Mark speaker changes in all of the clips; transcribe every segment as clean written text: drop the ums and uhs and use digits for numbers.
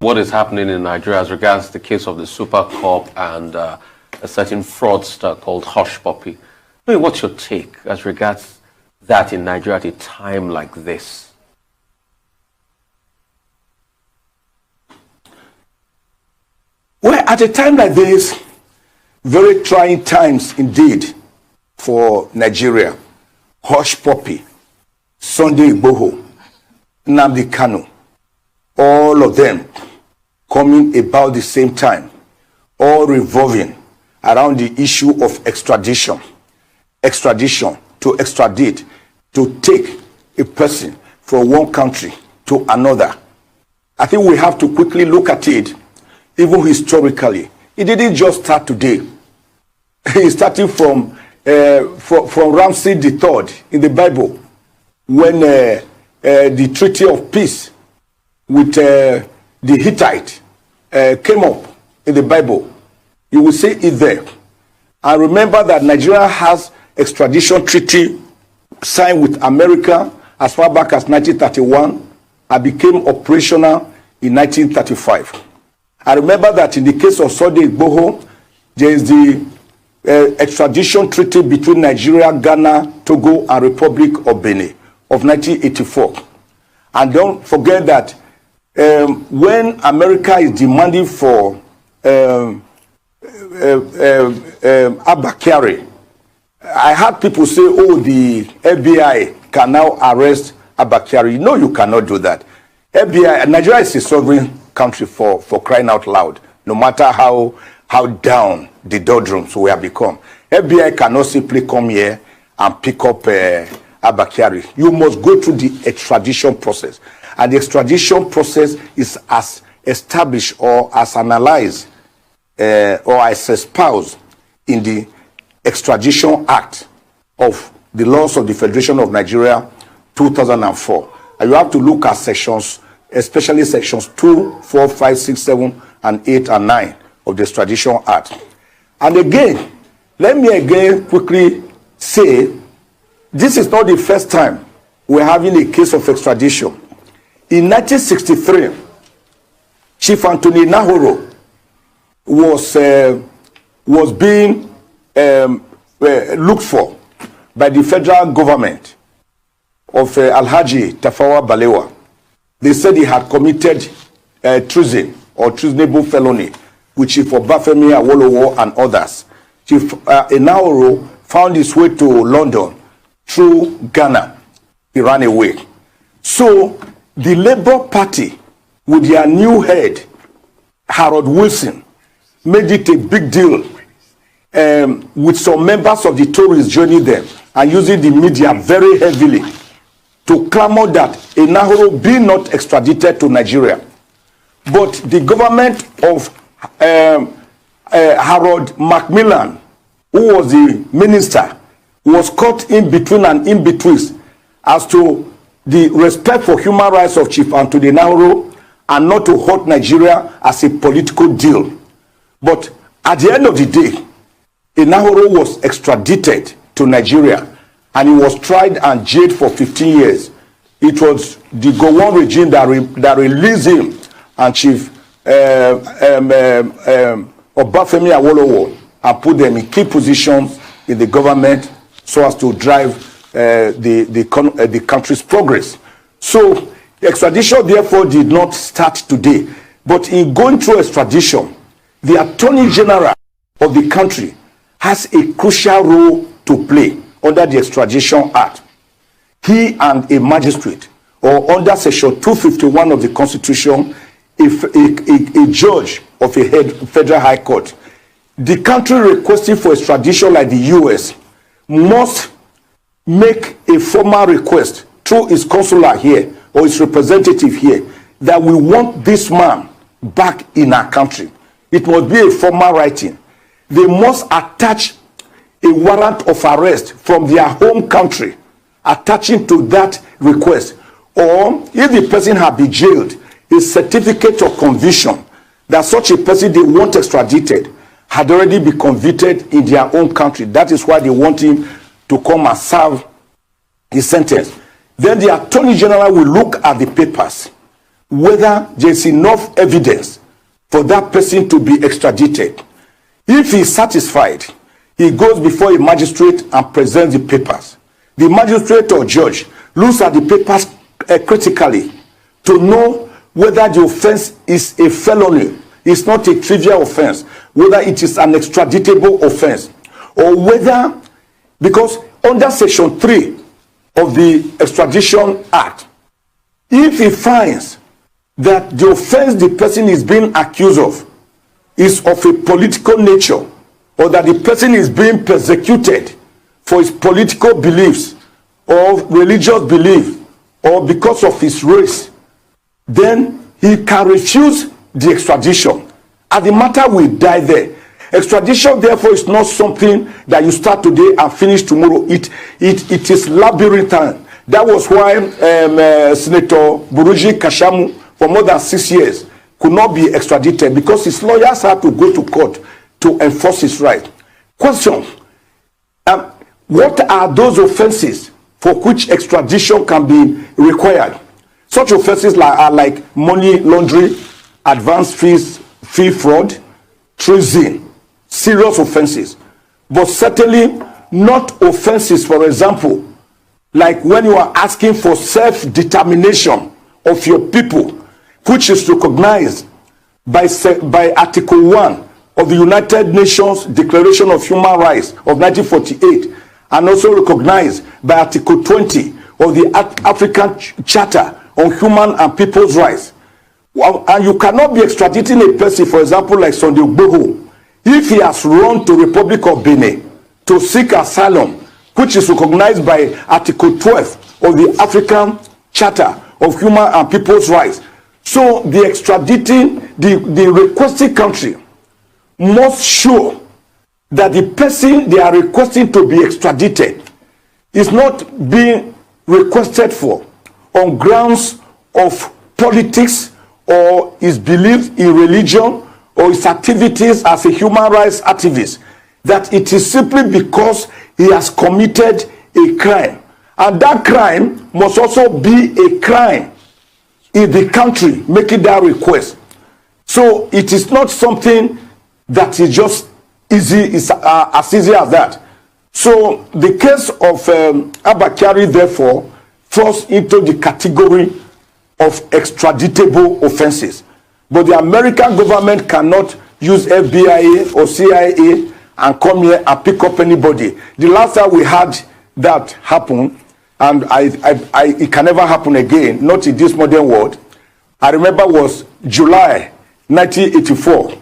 Speaker 1: what is happening in Nigeria as regards the case of the Super Cup and a certain fraudster called Hush Puppy. I mean, what's your take as regards that in Nigeria at a time like this?
Speaker 2: Well, at a time like this, very trying times indeed for Nigeria. Hush Puppy, Sunday Igboho, Nnamdi Kanu, all of them coming about the same time, all revolving around the issue of extradition. Extradition, to extradite, to take a person from one country to another. I think we have to quickly look at it, even historically. It didn't just start today. It started from Ramses III in the Bible, when the Treaty of Peace with the Hittite came up in the Bible. You will see it there. And remember that Nigeria has extradition treaty signed with America as far back as 1931 and became operational in 1935. I remember that in the case of Sunday Igboho, there is the extradition treaty between Nigeria, Ghana, Togo, and Republic of Benin of 1984. And don't forget that when America is demanding for Abba Kyari, I had people say, oh, the FBI can now arrest Abba Kyari. No, you cannot do that. FBI, Nigeria is a sovereign country for crying out loud, no matter how down the doldrums we have become. FBI cannot simply come here and pick up Abba Kyari. You must go through the extradition process. And the extradition process is as established or as analyzed or as espoused in the Extradition Act of the laws of the Federation of Nigeria 2004. And you have to look at sections, especially sections 2, 4, 5, 6, 7, and 8 and 9 of the Extradition Act. And again, let me again quickly say, this is not the first time we're having a case of extradition. In 1963, Chief Anthony Nahoro was being looked for by the federal government of Alhaji Tafawa Balewa. They said he had committed treason or treasonable felony with Chief Obafemi Awolowo and others. Chief Nahoro found his way to London through Ghana. He ran away. So the Labour Party, with their new head, Harold Wilson, made it a big deal with some members of the Tories joining them and using the media very heavily to clamor that Nahoro be not extradited to Nigeria. But the government of Harold Macmillan, who was the minister, was caught in between and in between as to the respect for human rights of Chief Anthony Nahoro and not to hurt Nigeria as a political deal. But at the end of the day, Nahoro was extradited to Nigeria and he was tried and jailed for 15 years. It was the Gowon regime that released him, and Chief Obafemi Awolowo and put them in key positions in the government so as to drive the country's progress. So the extradition therefore did not start today. But in going through extradition, the Attorney General of the country has a crucial role to play under the Extradition Act. He and a magistrate, or under Section 251 of the Constitution, a judge of a federal high court. The country requesting for extradition, like the US, must make a formal request through its consular here or its representative here that we want this man back in our country. It must be a formal writing. They must attach a warrant of arrest from their home country attaching to that request. Or if the person had been jailed, a certificate of conviction that such a person they want extradited had already been convicted in their own country. That is why they want him to come and serve his sentence. Then the Attorney General will look at the papers, whether there's enough evidence for that person to be extradited. If he's satisfied, he goes before a magistrate and presents the papers. The magistrate or judge looks at the papers critically to know whether the offense is a felony, it's not a trivial offense, whether it is an extraditable offense, or whether, because under Section 3 of the Extradition Act, if he finds that the offense the person is being accused of is of a political nature, or that the person is being persecuted for his political beliefs or religious belief or because of his race, then he can refuse the extradition and the matter will die there. Extradition, therefore, is not something that you start today and finish tomorrow. It is labyrinthine. That was why Senator Buruji Kashamu, for more than 6 years, could not be extradited because his lawyers had to go to court to enforce his right. Question: what are those offenses for which extradition can be required? Such offenses are like money laundering, advance fees, fee fraud, treason, serious offenses, but certainly not offenses, for example, like when you are asking for self-determination of your people, which is recognized by Article 1 of the United Nations Declaration of Human Rights of 1948, and also recognized by Article 20 of the African Charter on Human and People's Rights. And you cannot be extraditing a person, for example, like Sunday Igboho, if he has run to Republic of Benin to seek asylum, which is recognized by Article 12 of the African Charter of Human and People's Rights. So the extraditing, the requesting country must show that the person they are requesting to be extradited is not being requested for on grounds of politics or his belief in religion or his activities as a human rights activist, that it is simply because he has committed a crime, and that crime must also be a crime in the country making that request. So it is not something that is just easy, as easy as that. So the case of Abba Kyari therefore falls into the category of extraditable offenses. But the American government cannot use FBI or CIA and come here and pick up anybody. The last time we had that happen, and it can never happen again, not in this modern world, I remember was July 1984,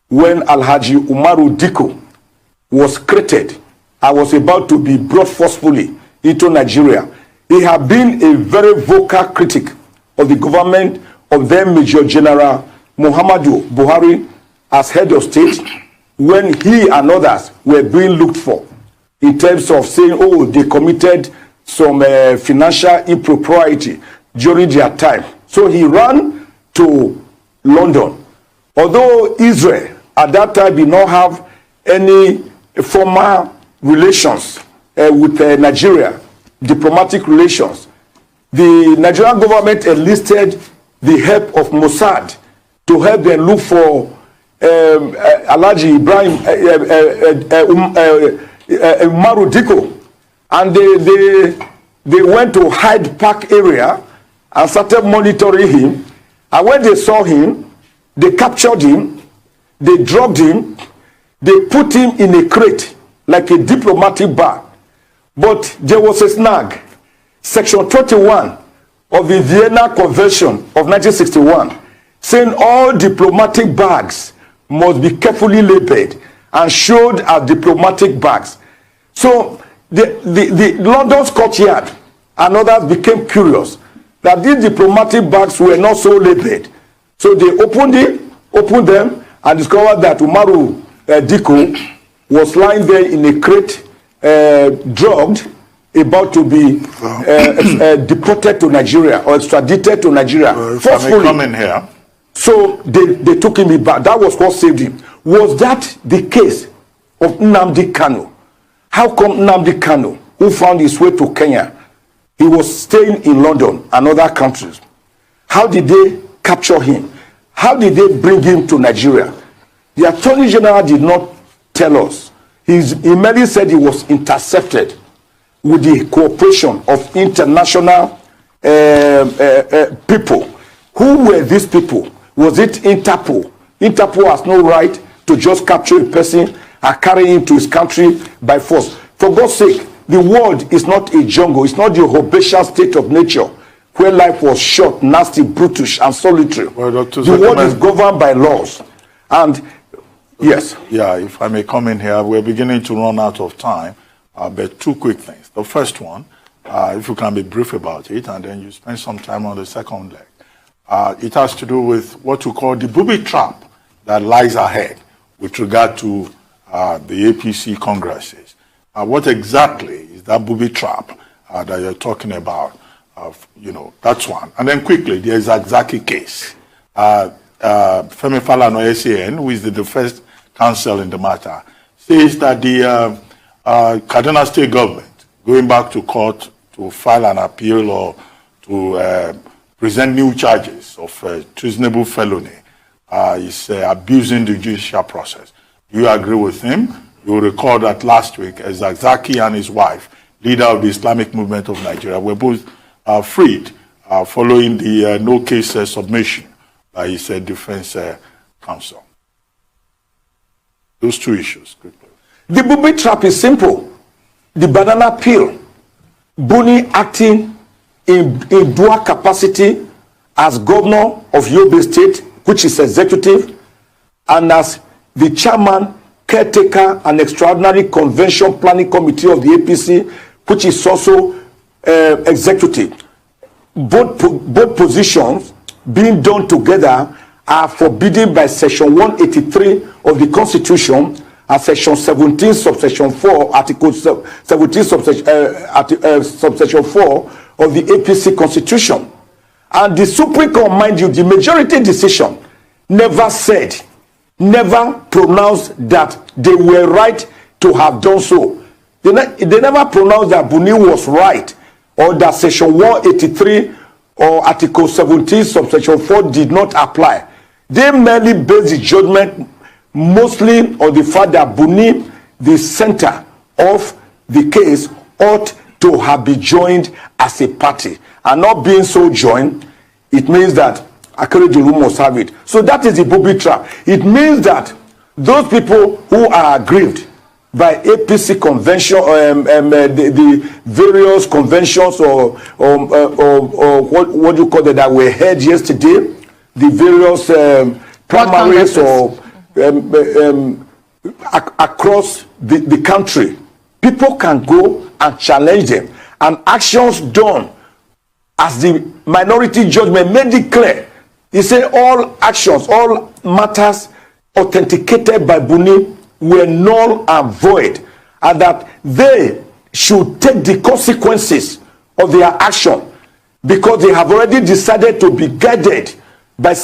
Speaker 2: when Alhaji Umaru Diko was created. I was about to be brought forcefully into Nigeria. He had been a very vocal critic of the government of then Major General Muhammadu Buhari as head of state, when he and others were being looked for in terms of saying, oh, they committed some financial impropriety during their time. So he ran to London. Although Israel at that time did not have any formal relations with Nigeria, diplomatic relations, the Nigerian government enlisted the help of Mossad to help them look for Alhaji Ibrahim Umaru Diko, and they went to Hyde Park area and started monitoring him. And when they saw him, they captured him, they drugged him, they put him in a crate like a diplomatic bag. But there was a snag. Section 21 of the Vienna Convention of 1961 saying all diplomatic bags must be carefully labeled and showed as diplomatic bags. So the London's courtyard and others became curious that these diplomatic bags were not so labeled. So they opened them and discovered that Umaru Diko was lying there in a crate, drugged, about to be deported to Nigeria or extradited to Nigeria. Forcefully.
Speaker 3: Come in here.
Speaker 2: So they took him back. That was what saved him. Was that the case of Nnamdi Kanu? How come Nnamdi Kanu, who found his way to Kenya, he was staying in London and other countries? How did they capture him? How did they bring him to Nigeria? The Attorney General did not tell us. He merely said he was intercepted with the cooperation of international people. Who were these people? Was it Interpol? Interpol has no right to just capture a person and carry him to his country by force. For God's sake, the world is not a jungle. It's not the Herbaceous state of nature where life was short, nasty, brutish, and solitary.
Speaker 3: Well, Dr.
Speaker 2: The world is governed by laws. And yes.
Speaker 3: Yeah, if I may come in here, we're beginning to run out of time. But two quick things. The first one, if you can be brief about it, and then you spend some time on the second leg. It has to do with what we call the booby trap that lies ahead with regard to the APC congresses. What exactly is that booby trap that you're talking about? That's one. And then quickly, the Zaki case. Femi Falana SAN, who is the defense counsel in the matter, says that the Kaduna State government, going back to court to file an appeal or to present new charges of treasonable felony, is abusing the judicial process. Do you agree with him? You will recall that last week, Zaki and his wife, leader of the Islamic Movement of Nigeria, were both freed following the no-case submission by his defense counsel. Those two issues, quickly.
Speaker 2: The booby trap is simple. The banana peel. Buni acting in dual capacity as governor of Yobe State, which is executive, and as the chairman, caretaker, and extraordinary convention planning committee of the APC, which is also executive. Both positions being done together are forbidden by Section 183 of the Constitution and Section 17, subsection 4, Article 17, subsection 4 of the APC Constitution. And the Supreme Court, mind you, the majority decision never said, never pronounced that they were right to have done so. They never pronounced that Buni was right, or that Section 183 or Article 17, subsection 4 did not apply. They merely based the judgment mostly on the fact that Buni, the center of the case, ought to have been joined as a party. And not being so joined, it means that Akere the room must have it. So that is the booby trap. It means that those people who are aggrieved by APC convention, the various conventions or what you call it that were held yesterday, the various primaries or across the country, people can go and challenge them, and actions done as the minority judgment made it clear. He said all actions, all matters authenticated by Buni were null and void, and that they should take the consequences of their action because they have already decided to be guided by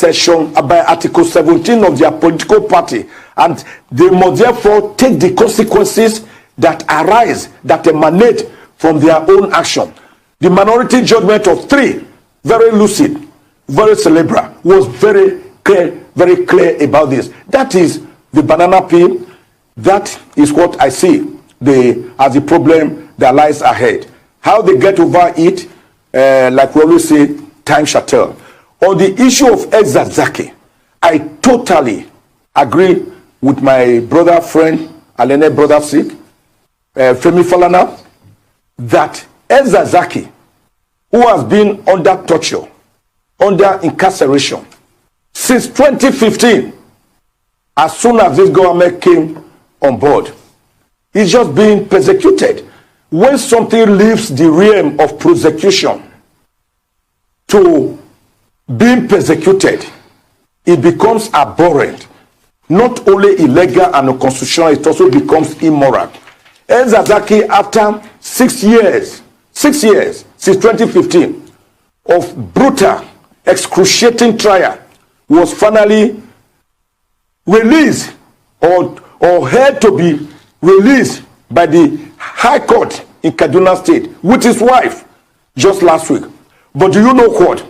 Speaker 2: Article 17 of their political party, and they must therefore take the consequences that arise, that emanate from their own action. The minority judgment of 3, very lucid, very cerebral, was very clear about this. That is the banana peel. That is what I see as the problem that lies ahead. How they get over it, like we always say, time shall tell. On the issue of Zaki, I totally agree with my brother, friend, Alene brother Sikh, Femi Falana, that Zaki, who has been under torture, under incarceration, since 2015, as soon as this government came on board, he's just being persecuted. When something leaves the realm of prosecution to being persecuted, it becomes abhorrent. Not only illegal and unconstitutional, it also becomes immoral. Zaki, after 6 years, since 2015, of brutal, excruciating trial, was finally released or had to be released by the High Court in Kaduna State with his wife just last week. But do you know what?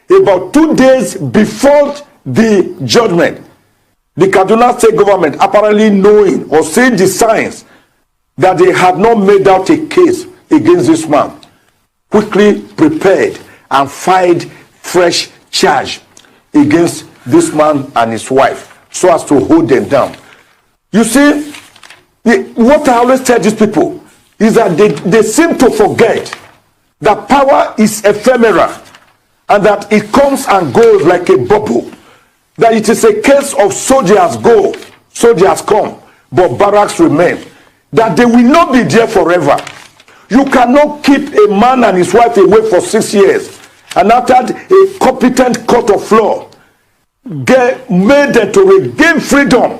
Speaker 2: about 2 days before the judgment, the Kaduna State government, apparently knowing or seeing the signs that they had not made out a case against this man, quickly prepared and filed fresh charge against this man and his wife so as to hold them down. You see, what I always tell these people is that they seem to forget that power is ephemeral and that it comes and goes like a bubble. That it is a case of soldiers go, soldiers come, but barracks remain. That they will not be there forever. You cannot keep a man and his wife away for 6 years, and after a competent court of law made them to regain freedom,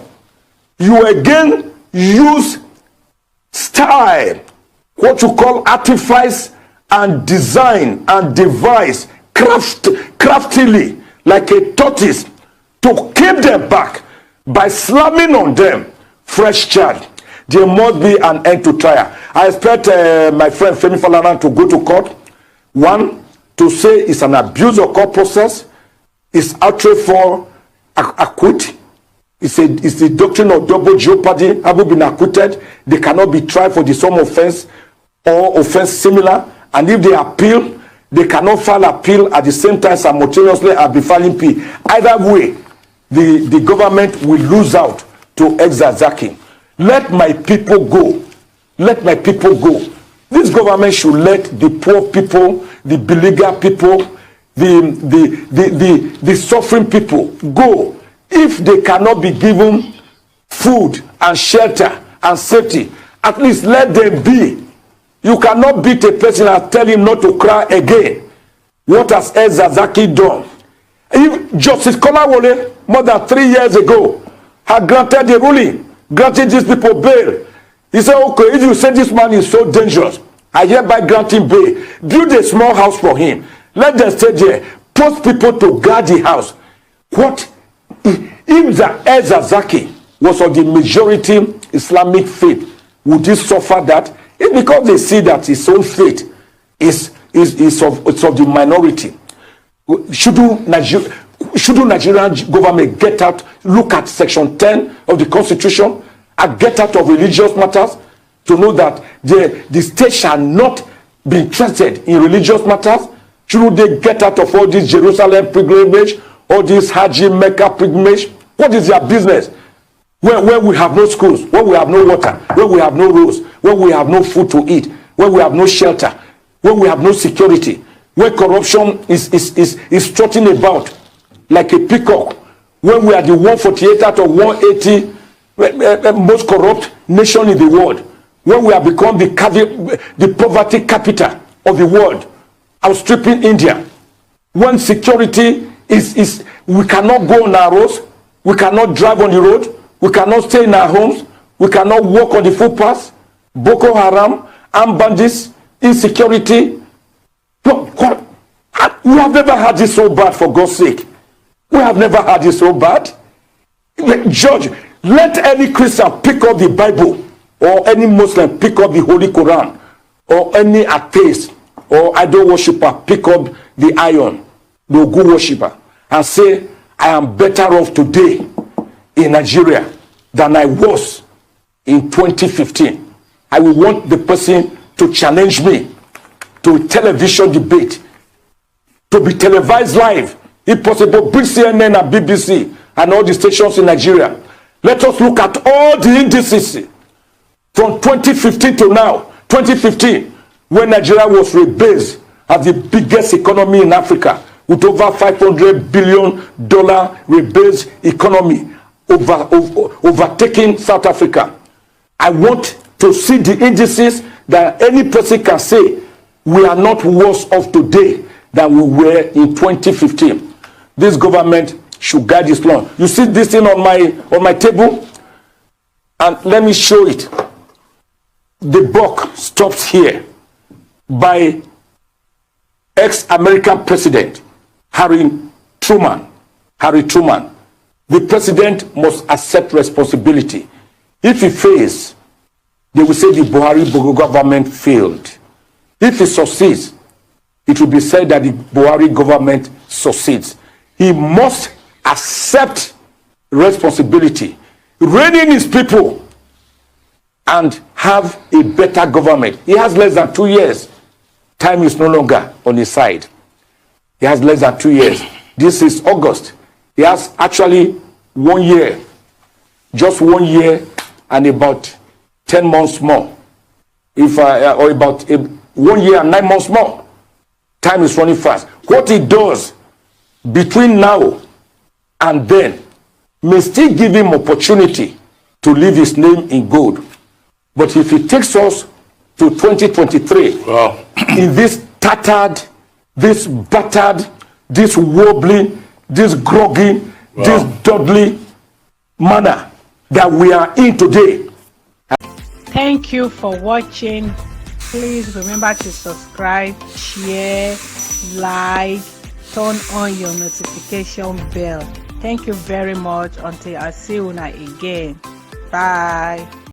Speaker 2: you again use style, what you call artifice and design and devise craftily like a tortoise to keep them back by slamming on them fresh charge. There must be an end to trial. I expect my friend Femi Falana to go to court. One, to say it's an abuse of court process, it's outrage for acquit. It's the doctrine of double jeopardy. Having been acquitted, they cannot be tried for the same offense or offense similar. And if they appeal, they cannot file appeal at the same time simultaneously and be filing plea. Either way, the government will lose out to Ex-Zaki. Let my people go. Let my people go. This government should let the poor people, the beleaguered people, the suffering people go. If they cannot be given food and shelter and safety, at least let them be. You cannot beat a person and tell him not to cry again. What has Ex-Zaki done? If Justice Kolawole, more than 3 years ago, had granted the ruling, granted these people bail, he said, okay, if you say this man is so dangerous, I hereby grant him bail. Build a small house for him. Let them stay there. Post people to guard the house. What if the Ex-Zaki was of the majority Islamic faith? Would he suffer that? It's because they see that his own faith is of the minority. Shouldn't Nigerian government get out, look at Section 10 of the Constitution and get out of religious matters to know that the state shall not be interested in religious matters? Shouldn't they get out of all this Jerusalem pilgrimage, all this Haji Mecca pilgrimage? What is their business? Where we have no schools, where we have no water, where we have no roads, where we have no food to eat, where we have no shelter, where we have no security, where corruption is trotting about like a peacock, when we are the 148 out of 180 most corrupt nation in the world, when we have become the poverty capital of the world, outstripping India, when security is we cannot go on our roads, we cannot drive on the road, we cannot stay in our homes, we cannot walk on the footpaths, Boko Haram, armed bandits, insecurity. We have never had this so bad, for God's sake. We have never had this so bad. Judge, let any Christian pick up the Bible, or any Muslim pick up the Holy Quran, or any atheist or idol worshiper pick up the iron, the Ogun worshiper, and say, I am better off today in Nigeria than I was in 2015. I will want the person to challenge me to a television debate, to be televised live, if possible, bring CNN and BBC and all the stations in Nigeria. Let us look at all the indices from 2015 to now. 2015, when Nigeria was rebased as the biggest economy in Africa, with over $500 billion rebased economy, overtaking South Africa. I want to see the indices that any person can say we are not worse off today than we were in 2015. This government should guide this law. You see this thing on my table, and let me show it. The buck stops here by ex-American president Harry Truman. The president must accept responsibility. If he fails, they will say the Buhari government failed. If he succeeds, it will be said that the Buhari government succeeds. He must accept responsibility, rein in his people, and have a better government. He has less than 2 years. Time is no longer on his side. He has less than 2 years. This is August. He has actually 1 year, just 1 year and about 10 months more. Or about 1 year and 9 months more. Time is running fast. What he does between now and then may still give him opportunity to leave his name in gold. But if he takes us to 2023,
Speaker 3: Wow.
Speaker 2: in this tattered, this battered, this wobbly, this groggy, this dudley manner that we are in today.
Speaker 4: Thank you for watching. Please remember to subscribe, share, like, turn on your notification bell. Thank you very much. Until I see you again. Bye.